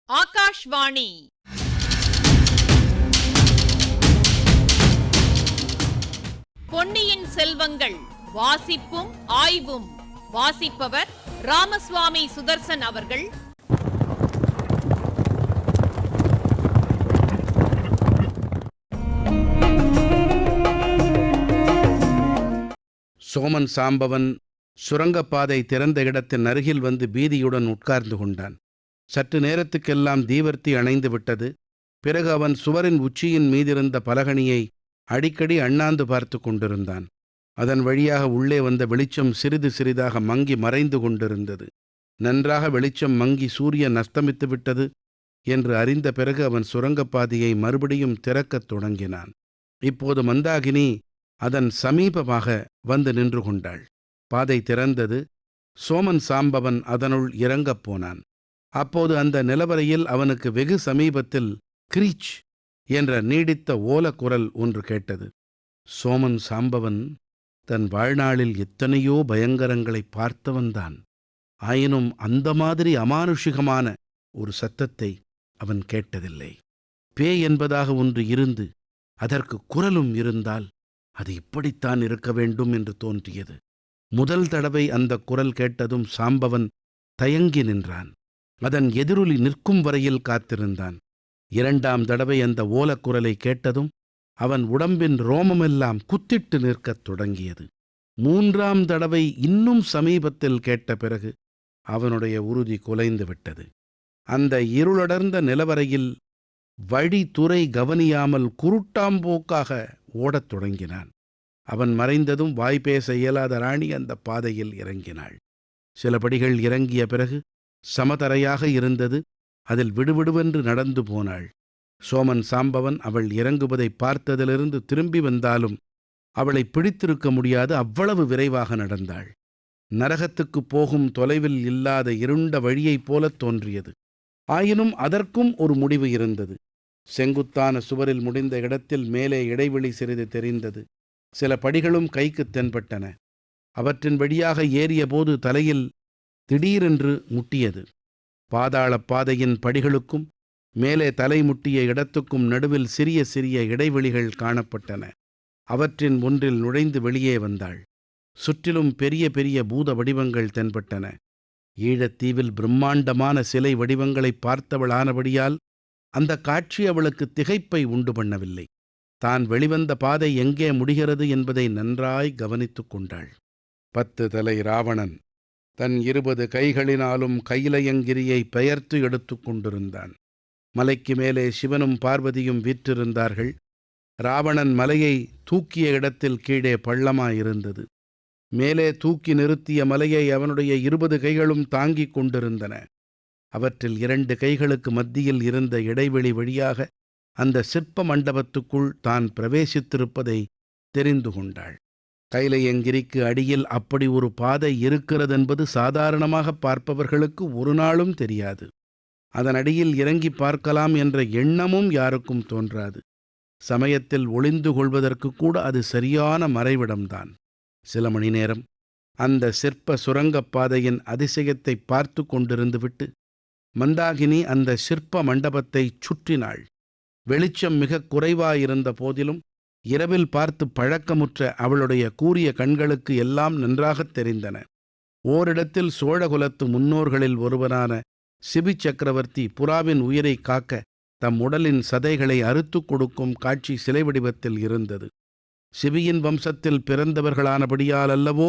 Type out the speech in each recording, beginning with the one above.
ஆகாஷ்வாணி. பொன்னியின் செல்வங்கள் வாசிப்பும் ஆய்வும். வாசிப்பவர் ராமசுவாமி சுதர்சன் அவர்கள். சோமன் சாம்பவன் சுரங்கப்பாதை திறந்த இடத்தின் அருகில் வந்து பீதியுடன் உட்கார்ந்து கொண்டான். சற்று நேரத்துக்கெல்லாம் தீவர்த்தி அணைந்து விட்டது. பிறகு அவன் சுவரின் உச்சியின் மீதிருந்த பலகணியை அடிக்கடி அண்ணாந்து பார்த்து கொண்டிருந்தான். அதன் வழியாக உள்ளே வந்த வெளிச்சம் சிறிது சிறிதாக மங்கி மறைந்து கொண்டிருந்தது. நன்றாக வெளிச்சம் மங்கி சூரியன் அஸ்தமித்து விட்டது என்று அறிந்த பிறகு அவன் சுரங்கப்பாதையை மறுபடியும் திறக்கத் தொடங்கினான். இப்போது மந்தாகினி அதன் சமீபமாக வந்து நின்று கொண்டாள். பாதை திறந்தது. சோமன் சாம்பவன் அதனுள் இறங்கப் போனான். அப்போது அந்த நிலவரையில் அவனுக்கு வெகு சமீபத்தில் கிரீச் என்ற நீடித்த ஓலக்குரல் ஒன்று கேட்டது. சோமன் சாம்பவன் தன் வாழ்நாளில் எத்தனையோ பயங்கரங்களை பார்த்தவன்தான். ஆயினும் அந்த மாதிரி அமானுஷிகமான ஒரு சத்தத்தை அவன் கேட்டதில்லை. பேய் என்பதாக ஒன்று இருந்து அதற்கு குரலும் இருந்தால் அது இப்படித்தான் இருக்க வேண்டும் என்று தோன்றியது. முதல் தடவை அந்த குரல் கேட்டதும் சாம்பவன் தயங்கி நின்றான். அதன் எதிரொலி நிற்கும் வரையில் காத்திருந்தான். இரண்டாம் தடவை அந்த ஓலக்குரலை கேட்டதும் அவன் உடம்பின் ரோமமெல்லாம் குத்திட்டு நிற்கத் தொடங்கியது. மூன்றாம் தடவை இன்னும் சமீபத்தில் கேட்ட பிறகு அவனுடைய உறுதி குலைந்து விட்டது. அந்த இருளடர்ந்த நிலவரையில் வழித்துறை கவனியாமல் குருட்டாம்போக்காக ஓடத் தொடங்கினான். அவன் மறைந்ததும் வாய்பேச இயலாத ராணி அந்த பாதையில் இறங்கினாள். சில படிகள் இறங்கிய பிறகு சமதரையாக இருந்தது. அதில் விடுவிடுவென்று நடந்து போனாள். சோமன் சாம்பவன் அவள் இறங்குவதை பார்த்ததிலிருந்து திரும்பி வந்தாலும் அவளை பிடித்திருக்க முடியாது, அவ்வளவு விரைவாக நடந்தாள். நரகத்துக்குப் போகும் தொலைவில் இல்லாத இருண்ட வழியைப் போலத் தோன்றியது. ஆயினும் அதற்கும் ஒரு முடிவு இருந்தது. செங்குத்தான சுவரில் முடிந்த இடத்தில் மேலே இடைவெளி சிறிது தெரிந்தது. சில படிகளும் கைக்குத் தென்பட்டன. அவற்றின் வழியாக ஏறியபோது தலையில் திடீரென்று முட்டியது. பாதாளப் பாதையின் படிகளுக்கும் மேலே தலை முட்டிய இடத்துக்கும் நடுவில் சிறிய சிறிய இடைவெளிகள் காணப்பட்டன. அவற்றின் ஒன்றில் நுழைந்து வெளியே வந்தாள். சுற்றிலும் பெரிய பெரிய பூத வடிவங்கள் தென்பட்டன. ஈழத்தீவில் பிரம்மாண்டமான சிலை வடிவங்களை பார்த்தவளானபடியால் அந்த காட்சி அவளுக்கு திகைப்பை உண்டு பண்ணவில்லை. தான் வெளிவந்த பாதை எங்கே முடிகிறது என்பதை நன்றாய் கவனித்து கொண்டாள். 10 தலை ராவணன் தன் 20 கைகளினாலும் கையிலயங்கிரியை பெயர்த்து எடுத்து கொண்டிருந்தான். மலைக்கு மேலே சிவனும் பார்வதியும் வீற்றிருந்தார்கள். ராவணன் மலையை தூக்கிய இடத்தில் கீழே பள்ளமாயிருந்தது. மேலே தூக்கி நிறுத்திய மலையை அவனுடைய 20 கைகளும் தாங்கிக் கொண்டிருந்தன. அவற்றில் 2 கைகளுக்கு மத்தியில் இருந்த இடைவெளி வழியாக அந்த சிற்ப மண்டபத்துக்குள் தான் பிரவேசித்திருப்பதை தெரிந்து கொண்டாள். கைலையங்கிரிக்கு அடியில் அப்படி ஒரு பாதை இருக்கிறதென்பது சாதாரணமாக பார்ப்பவர்களுக்கு ஒரு நாளும் தெரியாது. அதன் அடியில் இறங்கி பார்க்கலாம் என்ற எண்ணமும் யாருக்கும் தோன்றாது. சமயத்தில் ஒளிந்து கொள்வதற்கு கூட அது சரியான மறைவிடம்தான். சில மணி நேரம் அந்த சிற்ப சுரங்கப்பாதையின் அதிசயத்தை பார்த்து கொண்டிருந்துவிட்டு மந்தாகினி அந்த சிற்ப மண்டபத்தை சுற்றினாள். வெளிச்சம் மிக குறைவாயிருந்த போதிலும் இரவில் பார்த்து பழக்கமுற்ற அவளுடைய கூரிய கண்களுக்கு எல்லாம் நன்றாகத் தெரிந்தன. ஓரிடத்தில் சோழகுலத்து முன்னோர்களில் ஒருவரான சிபி சக்கரவர்த்தி புறாவின் உயிரை காக்க தம் உடலின் சதைகளை அறுத்து கொடுக்கும் காட்சி சிலை வடிவத்தில் இருந்தது. சிபியின் வம்சத்தில் பிறந்தவர்களானபடியால் அல்லவோ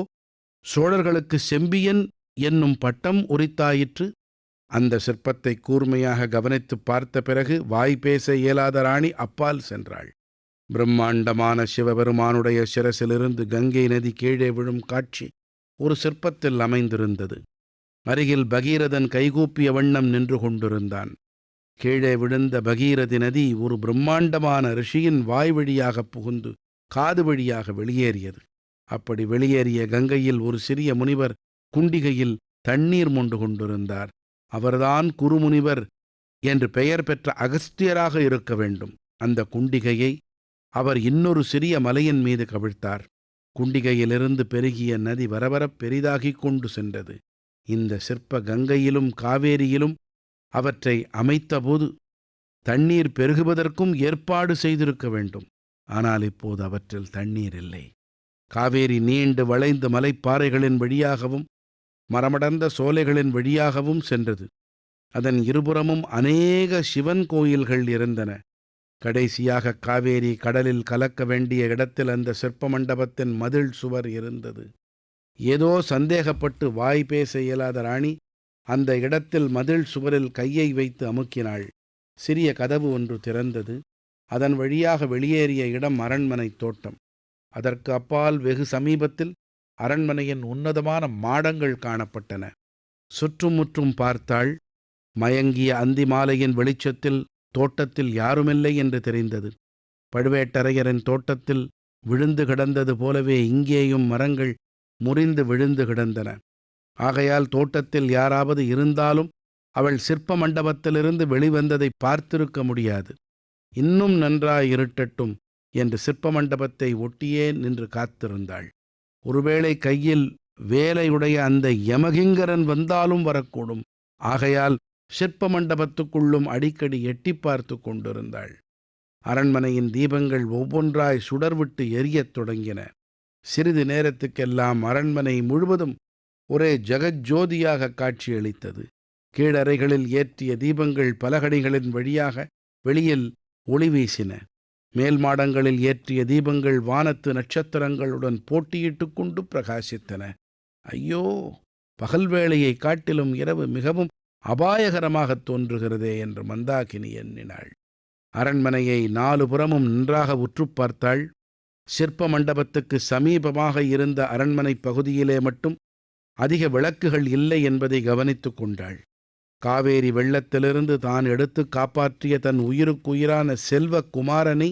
சோழர்களுக்கு செம்பியன் என்னும் பட்டம் உரித்தாயிற்று. அந்த சிற்பத்தை கூர்மையாக கவனித்து பார்த்த பிறகு வாய்பேச இயலாத ராணி அப்பால் சென்றாள். பிரம்மாண்டமான சிவபெருமானுடைய சிரசிலிருந்து கங்கை நதி கீழே விழும் காட்சி ஒரு சிற்பத்தில் அமைந்திருந்தது. அருகில் பகீரதன் கைகூப்பிய வண்ணம் நின்று கொண்டிருந்தான். கீழே விழுந்த பகீரதி நதி ஒரு பிரம்மாண்டமான ரிஷியின் வாய் வழியாக புகுந்து காது வழியாக வெளியேறியது. அப்படி வெளியேறிய கங்கையில் ஒரு சிறிய முனிவர் குண்டிகையில் தண்ணீர் மொண்டு கொண்டிருந்தார். அவர்தான் குருமுனிவர் என்று பெயர் பெற்ற அகஸ்தியராக இருக்க வேண்டும். அந்த குண்டிகையை அவர் இன்னொரு சிறிய மலையின் மீது கவிழ்த்தார். குண்டிகையிலிருந்து பெருகிய நதி வரவரப் பெரிதாகிக் கொண்டு சென்றது. இந்த சிற்ப கங்கையிலும் காவேரியிலும் அவற்றை அமைத்தபோது தண்ணீர் பெருகுவதற்கும் ஏற்பாடு செய்திருக்க வேண்டும். ஆனால் இப்போது அவற்றில் தண்ணீர் இல்லை. காவேரி நீண்டு வளைந்து மலைப்பாறைகளின் வழியாகவும் மரமடர்ந்த சோலைகளின் வழியாகவும் சென்றது. அதன் இருபுறமும் அநேக சிவன் கோயில்கள் இருந்தன. கடைசியாக காவேரி கடலில் கலக்க வேண்டிய இடத்தில் அந்த சிற்ப மண்டபத்தின் மதில் சுவர் இருந்தது. ஏதோ சந்தேகப்பட்டு வாய் பேச இயலாத ராணி அந்த இடத்தில் மதில் சுவரில் கையை வைத்து அமுக்கினாள். சிறிய கதவு ஒன்று திறந்தது. அதன் வழியாக வெளியேறிய இடம் அரண்மனை தோட்டம். அதற்கு அப்பால் வெகு சமீபத்தில் அரண்மனையின் உன்னதமான மாடங்கள் காணப்பட்டன. சுற்றுமுற்றும் பார்த்தாள். மயங்கிய அந்தி மாலையின் வெளிச்சத்தில் தோட்டத்தில் யாருமில்லை என்று தெரிந்தது. பழுவேட்டரையரின் தோட்டத்தில் விழுந்து கிடந்தது போலவே இங்கேயும் மரங்கள் முறிந்து விழுந்து கிடந்தன. ஆகையால் தோட்டத்தில் யாராவது இருந்தாலும் அவள் சிற்ப மண்டபத்திலிருந்து வெளிவந்ததை பார்த்திருக்க முடியாது. இன்னும் நன்றாய் இருட்டட்டும் என்று சிற்ப மண்டபத்தை ஒட்டியே நின்று காத்திருந்தாள். ஒருவேளை கையில் வேலையுடைய அந்த யமகிங்கரன் வந்தாலும் வரக்கூடும். ஆகையால் சிற்ப மண்டபத்துக்குள்ளும் அடிக்கடி எட்டி பார்த்து கொண்டிருந்தாள். அரண்மனையின் தீபங்கள் ஒவ்வொன்றாய் சுடர்விட்டு எரியத் தொடங்கின. சிறிது நேரத்துக்கெல்லாம் அரண்மனை முழுவதும் ஒரே ஜெகஜோதியாக காட்சியளித்தது. கீழறைகளில் ஏற்றிய தீபங்கள் பலகணிகளின் வழியாக வெளியில் ஒளி வீசின. மேல் மாடங்களில் ஏற்றிய தீபங்கள் வானத்து நட்சத்திரங்களுடன் போட்டியிட்டு கொண்டு பிரகாசித்தன. ஐயோ, பகல் வேளையை காட்டிலும் இரவு மிகவும் அபாயகரமாகத் தோன்றுகிறதே என்று மந்தாகினி எண்ணினாள். அரண்மனையை நாலுபுறமும் நன்றாக உற்று பார்த்தாள். சிற்ப மண்டபத்துக்கு சமீபமாக இருந்த அரண்மனை பகுதியிலே மட்டும் அதிக விளக்குகள் இல்லை என்பதை கவனித்து கொண்டாள். காவேரி வெள்ளத்திலிருந்து தான் எடுத்து காப்பாற்றிய தன் உயிருக்குயிரான செல்வகுமாரனை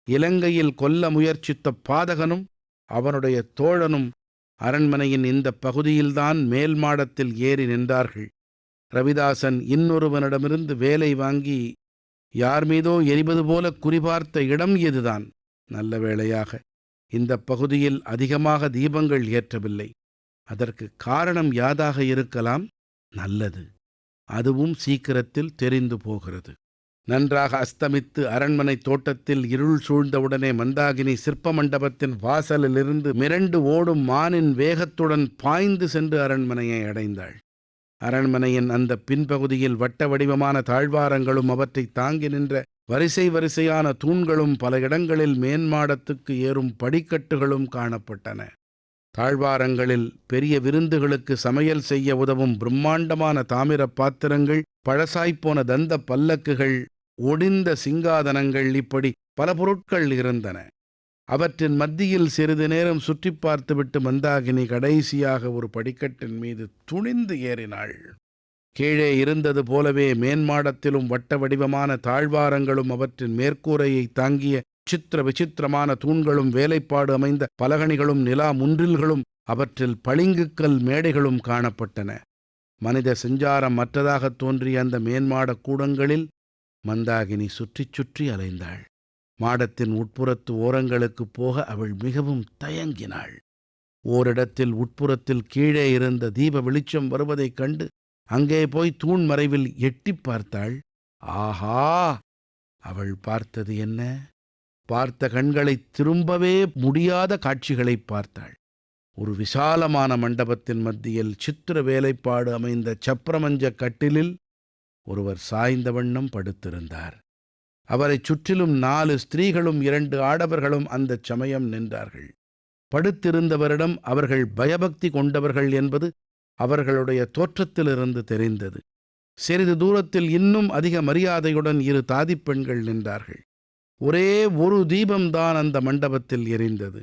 இலங்கையில் கொல்ல முயற்சித்த பாதகனும் அவனுடைய தோழனும் அரண்மனையின் இந்த பகுதியில்தான் மேல் மாடத்தில் ஏறி நின்றார்கள். ரவிதாசன் இன்னொருவனிடமிருந்து வேலை வாங்கி யார் மீதோ எரிவது போல குறிபார்த்த இடம் இதுதான். நல்ல வேளையாக இந்த பகுதியில் அதிகமாக தீபங்கள் ஏற்றவில்லை. அதற்கு காரணம் யாதாக இருக்கலாம்? நல்லது, அதுவும் சீக்கிரத்தில் தெரிந்து போகிறது. நன்றாக அஸ்தமித்து அரண்மனை தோட்டத்தில் இருள் சூழ்ந்தவுடனே மந்தாகினி சிற்ப மண்டபத்தின் வாசலிலிருந்து மிரண்டு ஓடும் மானின் வேகத்துடன் பாய்ந்து சென்று அரண்மனையை அடைந்தாள். அரண்மனையின் அந்த பின்பகுதியில் வட்ட வடிவமான தாழ்வாரங்களும் அவற்றை தாங்கி நின்ற வரிசை வரிசையான தூண்களும் பல இடங்களில் மேன்மாடத்துக்கு ஏறும் படிக்கட்டுகளும் காணப்பட்டன. தாழ்வாரங்களில் பெரிய விருந்துகளுக்கு சமையல் செய்ய உதவும் பிரம்மாண்டமான தாமிர பாத்திரங்கள், பழசாய்ப்போன தந்த பல்லக்குகள், ஒடிந்த சிங்காதனங்கள், இப்படி பல பொருட்கள் இருந்தன. அவற்றின் மத்தியில் சிறிது நேரம் சுற்றி பார்த்துவிட்டு மந்தாகினி கடைசியாக ஒரு படிக்கட்டின் மீது துணிந்து ஏறினாள். கீழே இருந்தது போலவே மேன்மாடத்திலும் வட்ட வடிவமான தாழ்வாரங்களும் அவற்றின் மேற்கூரையை தாங்கிய சித்திர விசித்திரமான தூண்களும் வேலைப்பாடு அமைந்த பலகணிகளும் நிலா முன்றில்களும் அவற்றில் பளிங்குக்கல் மேடைகளும் காணப்பட்டன. மனித செஞ்சாரம் மற்றதாகத் தோன்றிய அந்த மேன்மாட கூடங்களில் மந்தாகினி சுற்றி சுற்றி அலைந்தாள். மாடத்தின் உட்புறத்து ஓரங்களுக்குப் போக அவள் மிகவும் தயங்கினாள். ஓரிடத்தில் உட்புறத்தில் கீழே இருந்த தீப வெளிச்சம் வருவதைக் கண்டு அங்கே போய் தூண் மறைவில் எட்டி பார்த்தாள். ஆஹா! அவள் பார்த்தது என்ன? பார்த்த கண்களை திரும்பவே முடியாத காட்சிகளை பார்த்தாள். ஒரு விசாலமான மண்டபத்தின் மத்தியில் சித்திர வேலைப்பாடு அமைந்த சப்ரமஞ்ச கட்டிலில் ஒருவர் சாய்ந்த வண்ணம் படுத்திருந்தார். அவரைச் சுற்றிலும் 4 ஸ்திரீகளும் 2 ஆடவர்களும் அந்தச் சமயம் நின்றார்கள். படுத்திருந்தவரிடம் அவர்கள் பயபக்தி கொண்டவர்கள் என்பது அவர்களுடைய தோற்றத்திலிருந்து தெரிந்தது. சிறிது தூரத்தில் இன்னும் அதிக மரியாதையுடன் 2 தாதிப் பெண்கள் நின்றார்கள். ஒரே ஒரு தீபம்தான் அந்த மண்டபத்தில் எரிந்தது.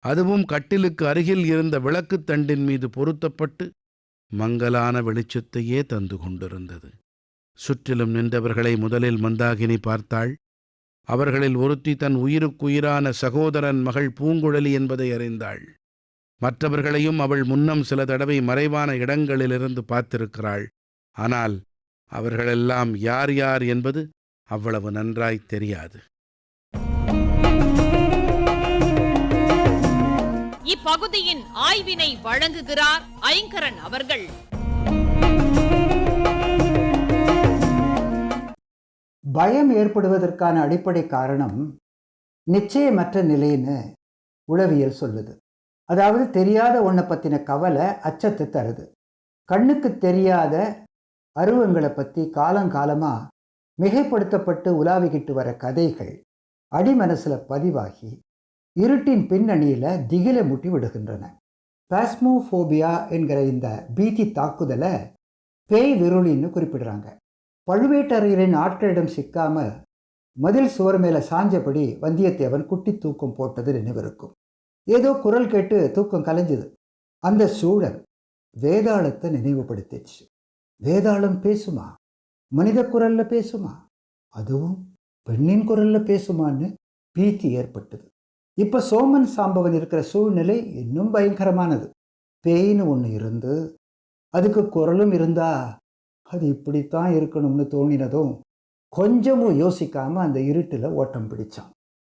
அதுவும் கட்டிலுக்கு அருகில் இருந்த விளக்குத் தண்டின் மீது பொருத்தப்பட்டு மங்கலான வெளிச்சத்தையே தந்து கொண்டிருந்தது. சுற்றிலும் நின்றவர்களை முதலில் மந்தாகினி பார்த்தாள். அவர்களில் ஒருத்தி தன் உயிருக்குயிரான சகோதரன் மகள் பூங்குழலி என்பதை அறிந்தாள். மற்றவர்களையும் அவள் முன்னம் சில தடவை மறைவான இடங்களிலிருந்து பார்த்திருக்கிறாள். ஆனால் அவர்களெல்லாம் யார் யார் என்பது அவ்வளவு நன்றாய் தெரியாது. இப்பகுதியின் ஆய்வினை வழங்குகிறார் ஐங்கரன் அவர்கள். பயம் ஏற்படுவதற்கான அடிப்படை காரணம் நிச்சயமற்ற நிலைன்னு உளவியல் சொல்லுது. அதாவது தெரியாத ஒன்றை பற்றின கவலை அச்சத்தை தருது. கண்ணுக்கு தெரியாத அருவங்களை பற்றி காலங்காலமாக மிகைப்படுத்தப்பட்டு உலாவிக்கிட்டு வர கதைகள் அடிமனசில் பதிவாகி இருட்டின் பின்னணியில் திகிலை முட்டி விடுகின்றன. பாஸ்மோஃபோபியா என்கிற இந்த பீதி தாக்குதலை பேய் விருளின்னு குறிப்பிடுறாங்க. பழுவேட்டரையரின் ஆட்களிடம் சிக்காம மதில் சுவர் மேலே சாஞ்சபடி வந்தியத்தேவன் குட்டி தூக்கம் போட்டது நினைவிருக்கும். ஏதோ குரல் கேட்டு தூக்கம் கலைஞ்சுது. அந்த சூழல் வேதாளத்தை நினைவுபடுத்திடுச்சு. வேதாளம் பேசுமா? மனித குரல்ல பேசுமா? அதுவும் பெண்ணின் குரல்ல பேசுமான்னு பீதி ஏற்பட்டது. இப்போ சோமன் சாம்பவன் இருக்கிற சூழ்நிலை இன்னும் பயங்கரமானது. பேய்னு ஒன்று இருந்து அதுக்கு குரலும் இருந்தா அது இப்படித்தான் இருக்கணும்னு தோணினதும் கொஞ்சமும் யோசிக்காம அந்த இருட்டில் ஓட்டம் பிடிச்சான்.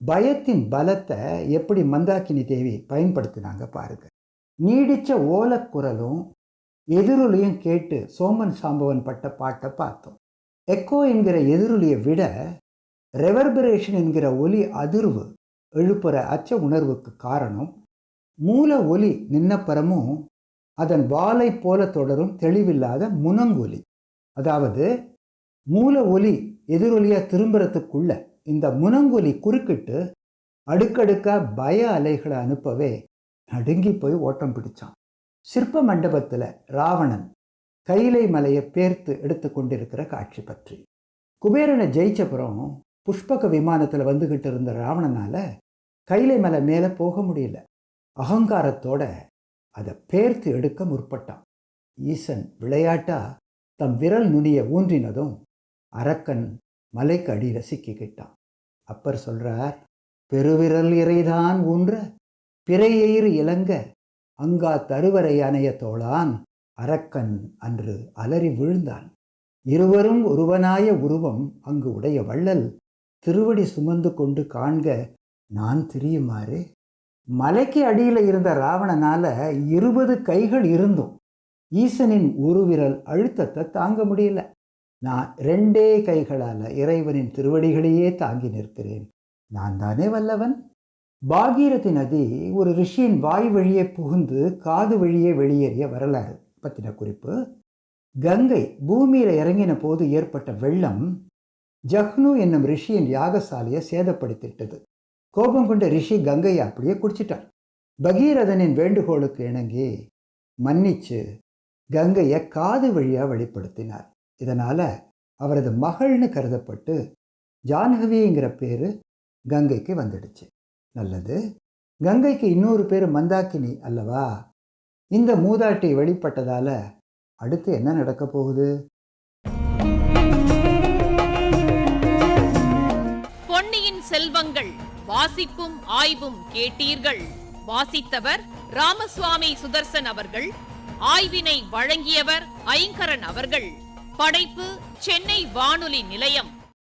பயத்தின் பலத்தை எப்படி மந்தாக்கினி தேவி பயன்படுத்தினாங்க பாருங்க. நீடிச்ச ஓலக்குரலும் எதிரொலியும் கேட்டு சோமன் சாம்பவன் பட்ட பாட்டை பார்த்தோம். எக்கோ என்கிற எதிரொலியை விட ரெவர்பரேஷன் என்கிற ஒலி அதிர்வு எழுப்புற அச்ச உணர்வுக்கு காரணம் மூல ஒலி நின்னப்பறமும் அதன் வாலை போல தொடரும் தெளிவில்லாத முனங்கொலி. அதாவது மூல ஒலி எதிரொலியாக திரும்புறதுக்குள்ள இந்த முனங்கொலி குறுக்கிட்டு அடுக்கடுக்கா பய அலைகளை அனுப்பவே நடுங்கி போய் ஓட்டம் பிடிச்சான். சிற்ப மண்டபத்தில் ராவணன் கைலை மலையை பேர்த்து எடுத்து கொண்டிருக்கிற காட்சி பற்றி. குபேரனை ஜெயிச்சப்புறம் புஷ்பக விமானத்தில் வந்துகிட்டு இருந்த ராவணனால கைலை மலை மேலே போக முடியல. அகங்காரத்தோட அதை பேர்த்து எடுக்க முற்பட்டான். ஈசன் விளையாட்டா தம் விரல் நுனியை ஊன்றினதும் அரக்கன் மலைக்கு அடியில் சிக்கிக்கிட்டான். அப்பர் சொல்றார், பெருவிரல் இறைதான் ஊன்ற பிறையெயிறு இலங்க அங்கா தருவரை அணைய தோளான் அரக்கன் அன்று அலறி விழுந்தான். இருவரும் ஒருவனாய உருவம் அங்கு உடைய வள்ளல் திருவடி சுமந்து கொண்டு காண்க நான் திரியுமாறு. மலைக்கு அடியில் இருந்த ராவணனால 20 கைகள் இருந்தும் ஈசனின் ஒரு விரல் அழுத்தத்தை தாங்க முடியல. நான் 2 கைகளால் இறைவனின் திருவடிகளையே தாங்கி நிற்கிறேன். நான் தானே வல்லவன். பாகீரதி நதி ஒரு ரிஷியின் வாய் வழியே புகுந்து காது வழியே வெளியேறிய வரலாறு பற்றின குறிப்பு. கங்கை பூமியில் இறங்கின போது ஏற்பட்ட வெள்ளம் ஜஹ்னு என்னும் ரிஷியின் யாகசாலையை சேதப்படுத்திட்டது. கோபம் கொண்ட ரிஷி கங்கையை அப்படியே குடிச்சிட்டார். பகீரதனின் வேண்டுகோளுக்கு இணங்கி மன்னிச்சு கங்கையை காது வழியாக வெளிப்படுத்தினார். இதனால் அவரது மகள்னு கருதப்பட்டு ஜான்ஹவிங்கிற பேர் கங்கைக்கு வந்துடுச்சு. நல்லது, கங்கைக்கு இன்னொரு பேர் மந்தாக்கினி அல்லவா? இந்த மூதாட்டி வெளிப்பட்டதால் அடுத்து என்ன நடக்க போகுது? பொன்னியின் செல்வங்கள் வாசிப்பும் ஆய்வும் கேட்டீர்கள். வாசித்தவர் ராமசுவாமி சுதர்சன் அவர்கள். ஆய்வினை வழங்கியவர் ஐங்கரன் அவர்கள். படைப்பு சென்னை வானொலி நிலையம்.